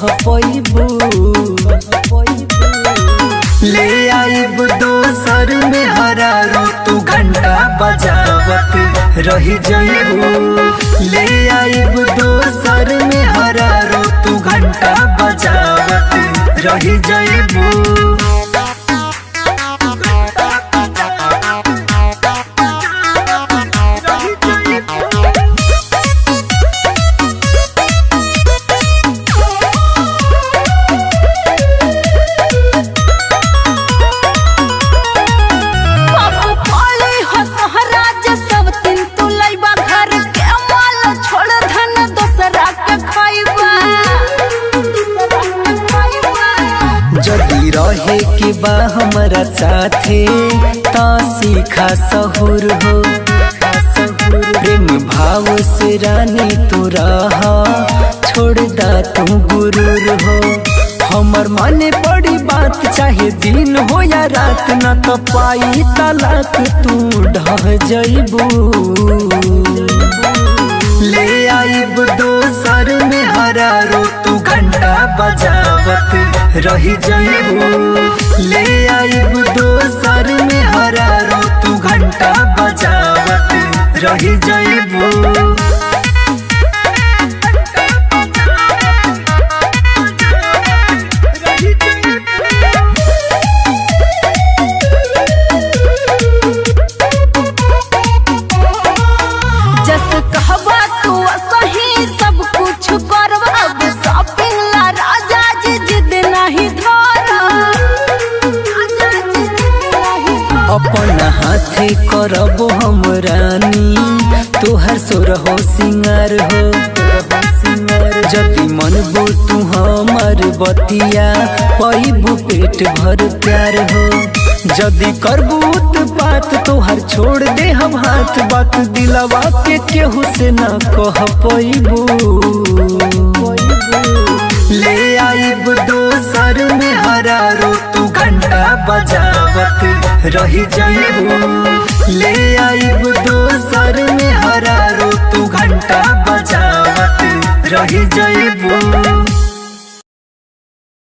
कह पैबू। ले आइब दोसर में हरारो तू घंटा बजावत रही जइबू। ले आइब दोसर में हरारो तू घंटा बजावत रही जइबू। जदी रहे के बा हमारा साथे ता सीखा सहूर हो। प्रेम भाव से रानी तू रहा छोड़ दा तू गुरूर हो। हमर माने बड़ी बात चाहे दिन हो या रात न तो पाई तलाक तू ढह जइबू। ले आइब दोसर में हरारो तू घंटा बजावत रही जइबू। ले आइब दोसर में हरारो तू घंटा बजावत रही जइबू। अपन हाथे करब हम रानी तोहर सोरहो सिंगार हो। जति मनबू तू हमर बतिया पैबू पेट भर प्यार हो। जदि करबू बात तोहर छोड़ दे हम हाथ बात दिलवा के केहू से ना कह पैबू। ले आइब दोसर में हरारो तू घंटा बजावत रही जइबू। ले आइब दोसर में हरारो तू घंटा बजावत रही जइबू।